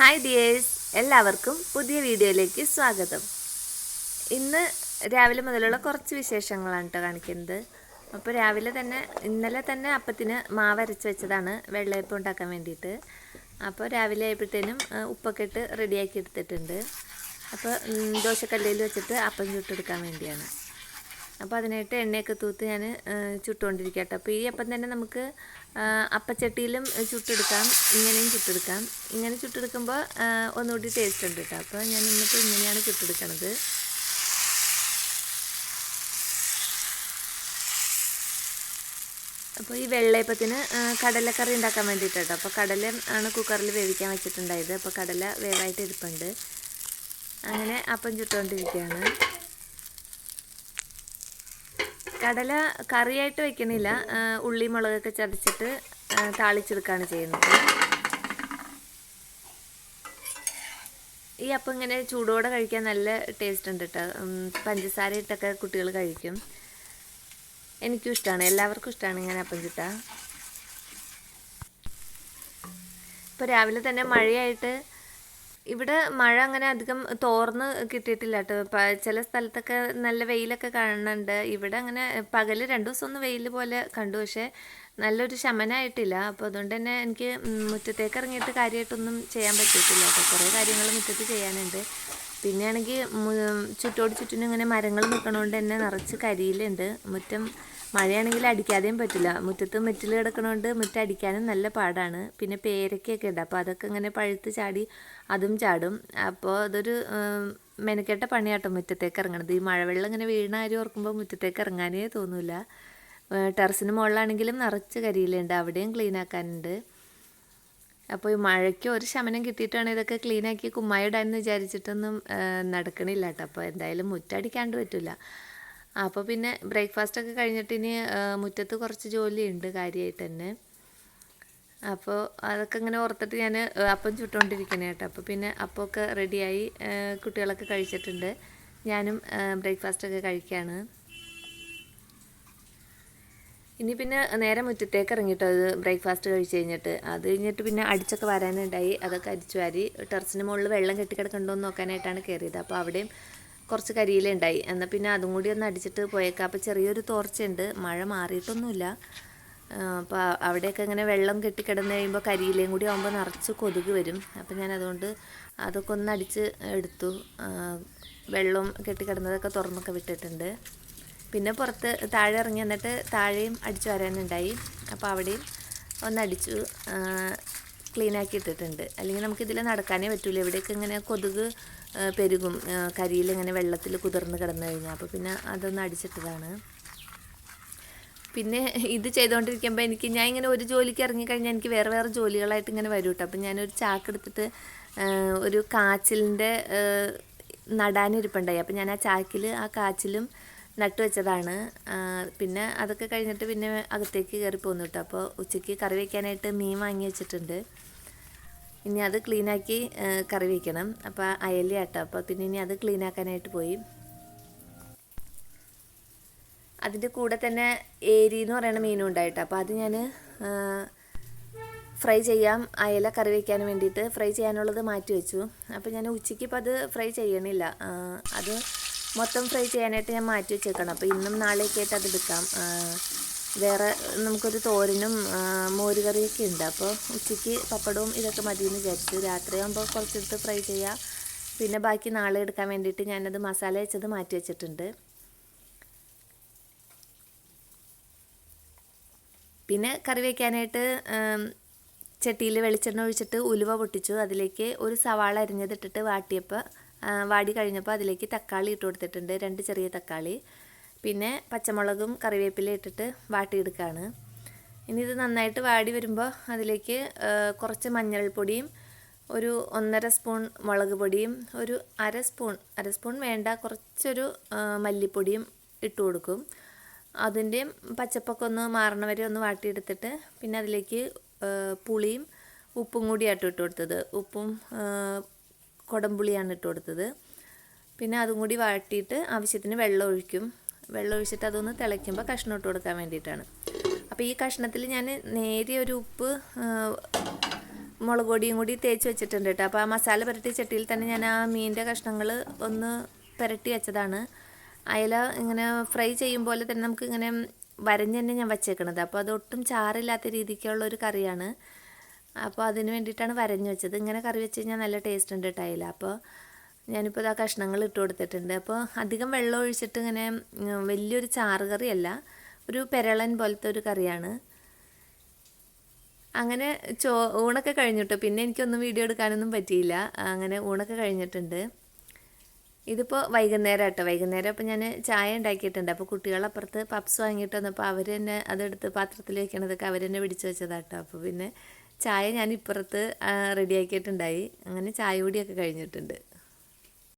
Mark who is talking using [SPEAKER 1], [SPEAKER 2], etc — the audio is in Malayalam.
[SPEAKER 1] ഹായ് ഡിയേഴ്സ്, എല്ലാവർക്കും പുതിയ വീഡിയോയിലേക്ക് സ്വാഗതം. ഇന്ന് രാവിലെ മുതലുള്ള കുറച്ച് വിശേഷങ്ങളാണ് കേട്ടോ കാണിക്കുന്നത്. അപ്പോൾ ഇന്നലെ തന്നെ അപ്പത്തിന് മാവ് അരച്ച് വെച്ചതാണ് വെള്ളയപ്പം ഉണ്ടാക്കാൻ വേണ്ടിയിട്ട്. അപ്പോൾ രാവിലെ ആയപ്പോഴത്തേനും ഉപ്പൊക്കെ ഇട്ട് റെഡിയാക്കി എടുത്തിട്ടുണ്ട്. അപ്പോൾ ദോശക്കല്ലിൽ വെച്ചിട്ട് അപ്പം ചുട്ടെടുക്കാൻ വേണ്ടിയാണ്. അപ്പോൾ അതിനായിട്ട് എണ്ണയൊക്കെ തൂത്ത് ഞാൻ ചുട്ടുകൊണ്ടിരിക്കുക കേട്ടോ. അപ്പോൾ ഈ അപ്പം തന്നെ നമുക്ക് അപ്പച്ചട്ടിയിലും ചുട്ടെടുക്കാം, ഇങ്ങനെയും ചുട്ടെടുക്കാം. ഇങ്ങനെ ചുട്ടെടുക്കുമ്പോൾ ഒന്നുകൂടി ടേസ്റ്റ് ഉണ്ട് കേട്ടോ. അപ്പോൾ ഞാൻ ഇന്നിപ്പോൾ ഇങ്ങനെയാണ് ചുട്ടെടുക്കണത്. അപ്പോൾ ഈ വെള്ളയപ്പത്തിന് കടലക്കറി ഉണ്ടാക്കാൻ വേണ്ടിയിട്ട് കേട്ടോ. അപ്പോൾ കടല ആണ് കുക്കറിൽ വേവിക്കാൻ വെച്ചിട്ടുണ്ടായത്. അപ്പോൾ കടല വേവായിട്ട് ഇരിപ്പുണ്ട്. അങ്ങനെ അപ്പം ചുട്ടുകൊണ്ടിരിക്കുകയാണ്. കടല കറിയായിട്ട് വയ്ക്കണില്ല, ഉള്ളി മുളകൊക്കെ ചതച്ചിട്ട് താളിച്ചെടുക്കുകയാണ് ചെയ്യുന്നത്. ഈ അപ്പം ഇങ്ങനെ ചൂടോടെ കഴിക്കാൻ നല്ല ടേസ്റ്റ് ഉണ്ട് കേട്ടോ. പഞ്ചസാര ഇട്ടൊക്കെ കുട്ടികൾ കഴിക്കും. എനിക്കും ഇഷ്ടമാണ്, എല്ലാവർക്കും ഇഷ്ടമാണ് ഇങ്ങനെ അപ്പം ചുട്ടാൽ. ഇപ്പോൾ രാവിലെ തന്നെ മഴയായിട്ട് ഇവിടെ മഴ അങ്ങനെ അധികം തോർന്ന് കിട്ടിയിട്ടില്ല കേട്ടോ. ചില സ്ഥലത്തൊക്കെ നല്ല വെയിലൊക്കെ കാണുന്നുണ്ട്. ഇവിടെ അങ്ങനെ പകൽ 2 ദിവസം ഒന്ന് വെയിൽ പോലെ കണ്ടു, പക്ഷേ നല്ലൊരു ശമനമായിട്ടില്ല. അപ്പോൾ അതുകൊണ്ട് തന്നെ എനിക്ക് മുറ്റത്തേക്ക് ഇറങ്ങിയിട്ട് കാര്യമായിട്ടൊന്നും ചെയ്യാൻ പറ്റിയിട്ടില്ല കേട്ടോ. കുറേ കാര്യങ്ങൾ മുറ്റത്ത് ചെയ്യാനുണ്ട്. പിന്നെ ആണെങ്കിൽ ചുറ്റോട് ചുറ്റിനും ഇങ്ങനെ മരങ്ങൾ നിൽക്കണോണ്ട് തന്നെ നിറച്ച് കരിയിലുണ്ട്. മുറ്റം മഴയാണെങ്കിൽ അടിക്കാതെയും പറ്റില്ല. മുറ്റത്ത് മെറ്റിൽ കിടക്കണോണ്ട് മുറ്റം അടിക്കാനും നല്ല പാടാണ്. പിന്നെ പേരയ്ക്കൊക്കെ ഉണ്ട്, അപ്പോൾ അതൊക്കെ ഇങ്ങനെ പഴുത്ത് ചാടി അതും ചാടും. അപ്പോൾ അതൊരു മെനക്കെട്ട പണിയാട്ടോ മുറ്റത്തേക്ക് ഇറങ്ങണത്. ഈ മഴവെള്ളം ഇങ്ങനെ വീണ കാര്യം ഓർക്കുമ്പോൾ മുറ്റത്തേക്ക് ഇറങ്ങാനേ തോന്നില്ല. ടെറസിന് മുകളിലാണെങ്കിലും നിറച്ച് കരിയിലുണ്ട്, അവിടെയും ക്ലീൻ ആക്കാനുണ്ട്. അപ്പോൾ ഈ മഴയ്ക്ക് ഒരു ശമനം കിട്ടിയിട്ടാണ് ഇതൊക്കെ ക്ലീനാക്കി കുമ്മായിടാനെന്ന് വിചാരിച്ചിട്ടൊന്നും നടക്കണില്ല കേട്ടോ. അപ്പോൾ എന്തായാലും മുറ്റടിക്കാണ്ട് പറ്റില്ല. അപ്പോൾ പിന്നെ ബ്രേക്ക്ഫാസ്റ്റൊക്കെ കഴിഞ്ഞിട്ട് ഇനി മുറ്റത്ത് കുറച്ച് ജോലിയുണ്ട് കാര്യമായിട്ട് തന്നെ. അപ്പോൾ അതൊക്കെ ഇങ്ങനെ ഓർത്തിട്ട് ഞാൻ അപ്പം ചുട്ടുകൊണ്ടിരിക്കണേ കേട്ടോ. അപ്പോൾ പിന്നെ അപ്പമൊക്കെ റെഡിയായി, കുട്ടികളൊക്കെ കഴിച്ചിട്ടുണ്ട്. ഞാനും ബ്രേക്ക്ഫാസ്റ്റൊക്കെ കഴിക്കുകയാണ്. ഇനി പിന്നെ നേരെ മുറ്റത്തേക്ക് ഇറങ്ങിയിട്ടോ അത് ബ്രേക്ക്ഫാസ്റ്റ് കഴിച്ച് കഴിഞ്ഞിട്ട്. അത് കഴിഞ്ഞിട്ട് പിന്നെ അടിച്ചൊക്കെ വരാനുണ്ടായി. അതൊക്കെ അടിച്ചു വാരി ടെറസിന് മുകളിൽ വെള്ളം കെട്ടിക്കിടക്കണ്ടോ എന്ന് നോക്കാനായിട്ടാണ് കയറിയത്. അപ്പോൾ അവിടെയും കുറച്ച് കരിയിലുണ്ടായി. എന്നാൽ പിന്നെ അതും കൂടി ഒന്ന് അടിച്ചിട്ട് പോയേക്കാം. അപ്പോൾ ചെറിയൊരു തോർച്ചയുണ്ട്, മഴ മാറിയിട്ടൊന്നുമില്ല. അപ്പോൾ അവിടെയൊക്കെ ഇങ്ങനെ വെള്ളം കെട്ടിക്കിടന്ന് കഴിയുമ്പോൾ കരിയിലയും കൂടി ആകുമ്പോൾ നിറച്ച് കൊതുക് വരും. അപ്പോൾ ഞാൻ അതുകൊണ്ട് അതൊക്കെ ഒന്ന് അടിച്ച് എടുത്തു. വെള്ളം കെട്ടിക്കിടന്നതൊക്കെ തുറന്നൊക്കെ വിട്ടിട്ടുണ്ട്. പിന്നെ പുറത്ത് താഴെ ഇറങ്ങി വന്നിട്ട് താഴെയും അടിച്ചു വരാനുണ്ടായി. അപ്പോൾ അവിടെയും ഒന്നടിച്ചു ക്ലീനാക്കി ഇട്ടിട്ടുണ്ട്. അല്ലെങ്കിൽ നമുക്കിതിൽ നടക്കാനേ പറ്റില്ല. ഇവിടെയൊക്കെ ഇങ്ങനെ കൊതുക് പെരുകും, കരിയിലിങ്ങനെ വെള്ളത്തിൽ കുതിർന്ന് കിടന്നു കഴിഞ്ഞാൽ. അപ്പോൾ പിന്നെ അതൊന്ന് അടിച്ചിട്ടതാണ്. പിന്നെ ഇത് ചെയ്തുകൊണ്ടിരിക്കുമ്പോൾ ഞാൻ ഇങ്ങനെ ഒരു ജോലിക്ക് ഇറങ്ങിക്കഴിഞ്ഞാൽ എനിക്ക് വേറെ ജോലികളായിട്ട് ഇങ്ങനെ വരും കേട്ടോ. അപ്പോൾ ഞാനൊരു ചാക്കെടുത്തിട്ട് ഒരു കാച്ചിലിൻ്റെ നടാനിരിപ്പുണ്ടായി. അപ്പോൾ ഞാൻ ആ കാച്ചിലും നട്ടു വെച്ചതാണ്. പിന്നെ അതൊക്കെ കഴിഞ്ഞിട്ട് പിന്നെ അകത്തേക്ക് കയറി പോന്നു കേട്ടോ. അപ്പോൾ ഉച്ചയ്ക്ക് കറി വയ്ക്കാനായിട്ട് മീൻ വാങ്ങി വെച്ചിട്ടുണ്ട്. ഇനി അത് ക്ലീനാക്കി കറി വയ്ക്കണം. അപ്പോൾ അയല കേട്ടോ. അപ്പോൾ പിന്നെ ഇനി അത് ക്ലീനാക്കാനായിട്ട് പോയി. അതിൻ്റെ കൂടെ തന്നെ ഏരി എന്ന് പറയുന്ന മീനും ഉണ്ടായിട്ടോ. അപ്പോൾ അത് ഞാൻ ഫ്രൈ ചെയ്യാം, അയല കറി വയ്ക്കാൻ വേണ്ടിയിട്ട് ഫ്രൈ ചെയ്യാനുള്ളത് മാറ്റി വെച്ചു. അപ്പോൾ ഞാൻ ഉച്ചയ്ക്ക് ഇപ്പോൾ അത് ഫ്രൈ ചെയ്യണില്ല, അത് മൊത്തം ഫ്രൈ ചെയ്യാനായിട്ട് ഞാൻ മാറ്റി വെച്ചേക്കണം. അപ്പോൾ ഇന്നും നാളെയൊക്കെ ആയിട്ട് അത് എടുക്കാം. വേറെ നമുക്കൊരു തോരനും മോരുകറിയൊക്കെ ഉണ്ട്. അപ്പോൾ ഉച്ചയ്ക്ക് പപ്പടവും ഇതൊക്കെ മതിയെന്ന് വിചാരിച്ചു. രാത്രിയാകുമ്പോൾ കുറച്ചെടുത്ത് ഫ്രൈ ചെയ്യാം. പിന്നെ ബാക്കി നാളെ എടുക്കാൻ വേണ്ടിയിട്ട് ഞാനത് മസാല വെച്ചത് മാറ്റി വെച്ചിട്ടുണ്ട്. പിന്നെ കറി വയ്ക്കാനായിട്ട് ചട്ടിയിൽ വെളിച്ചെണ്ണ ഒഴിച്ചിട്ട് ഉലുവ പൊട്ടിച്ചു. അതിലേക്ക് ഒരു സവാള അരിഞ്ഞതിട്ടിട്ട് വാടി കഴിഞ്ഞപ്പോൾ അതിലേക്ക് തക്കാളി ഇട്ട് കൊടുത്തിട്ടുണ്ട്, 2 ചെറിയ തക്കാളി. പിന്നെ പച്ചമുളകും കറിവേപ്പിലയും ഇട്ടിട്ട് വാട്ടിയെടുക്കുകയാണ്. ഇനി ഇത് നന്നായിട്ട് വാടി വരുമ്പോൾ അതിലേക്ക് കുറച്ച് മഞ്ഞൾപ്പൊടിയും ഒരു 1.5 സ്പൂൺ മുളക് പൊടിയും ഒരു അര സ്പൂൺ വേണ്ട, കുറച്ചൊരു മല്ലിപ്പൊടിയും ഇട്ട് കൊടുക്കും. അതിൻ്റെയും പച്ചപ്പൊക്കെ ഒന്ന് മാറണ വരെ ഒന്ന് വാട്ടിയെടുത്തിട്ട് പിന്നെ അതിലേക്ക് പുളിയും ഉപ്പും കൂടിയായിട്ട് ഇട്ട് കൊടുത്തത്. ഉപ്പും കുടംപുളിയാണ് ഇട്ട് കൊടുത്തത്. പിന്നെ അതും കൂടി വാട്ടിയിട്ട് ആവശ്യത്തിന് വെള്ളം ഒഴിച്ചിട്ട് അതൊന്ന് തിളയ്ക്കുമ്പോൾ കഷ്ണം ഇട്ട് കൊടുക്കാൻ വേണ്ടിയിട്ടാണ്. അപ്പോൾ ഈ കഷ്ണത്തിൽ ഞാൻ നേരിയ ഒരു ഉപ്പ് മുളക് പൊടിയും കൂടി തേച്ച് വെച്ചിട്ടുണ്ട് കേട്ടോ. അപ്പോൾ ആ മസാല പുരട്ടിയ ചട്ടിയിൽ തന്നെ ഞാൻ ആ മീനിൻ്റെ കഷ്ണങ്ങൾ ഒന്ന് പുരട്ടി വെച്ചതാണ്. അയല ഇങ്ങനെ ഫ്രൈ ചെയ്യും പോലെ തന്നെ നമുക്ക് ഇങ്ങനെ വരഞ്ഞ് തന്നെ ഞാൻ വച്ചേക്കണത്. അപ്പോൾ അതൊട്ടും ചാറില്ലാത്ത രീതിക്കുള്ള ഒരു കറിയാണ്. അപ്പോൾ അതിന് വേണ്ടിയിട്ടാണ് വരഞ്ഞ് വെച്ചത്. ഇങ്ങനെ കറി വെച്ച് കഴിഞ്ഞാൽ നല്ല ടേസ്റ്റ് ഉണ്ട് കേട്ടോ അയല. അപ്പോൾ ഞാനിപ്പോൾ ആ കഷ്ണങ്ങൾ ഇട്ട് കൊടുത്തിട്ടുണ്ട്. അപ്പോൾ അധികം വെള്ളം ഒഴിച്ചിട്ട് ഇങ്ങനെ വലിയൊരു ചാറ് കറിയല്ല, ഒരു പെരളൻ പോലത്തെ ഒരു കറിയാണ്. അങ്ങനെ ഊണൊക്കെ കഴിഞ്ഞിട്ട് പിന്നെ എനിക്കൊന്നും വീഡിയോ എടുക്കാനൊന്നും പറ്റിയില്ല. അങ്ങനെ ഊണൊക്കെ കഴിഞ്ഞിട്ടുണ്ട്. ഇതിപ്പോൾ വൈകുന്നേരം കേട്ടോ. വൈകുന്നേരം അപ്പോൾ ഞാൻ ചായ ഉണ്ടാക്കിയിട്ടുണ്ട്. അപ്പോൾ കുട്ടികളപ്പുറത്ത് പപ്സ് വാങ്ങിയിട്ട് വന്നപ്പോൾ അവർ തന്നെ അതെടുത്ത് പാത്രത്തിൽ വെക്കണതൊക്കെ അവർ തന്നെ പിടിച്ച് വെച്ചതാട്ടോ. അപ്പോൾ പിന്നെ ചായ ഞാൻ ഇപ്പുറത്ത് റെഡിയാക്കിയിട്ടുണ്ടായി. അങ്ങനെ ചായ കൂടിയൊക്കെ കഴിഞ്ഞിട്ടുണ്ട്.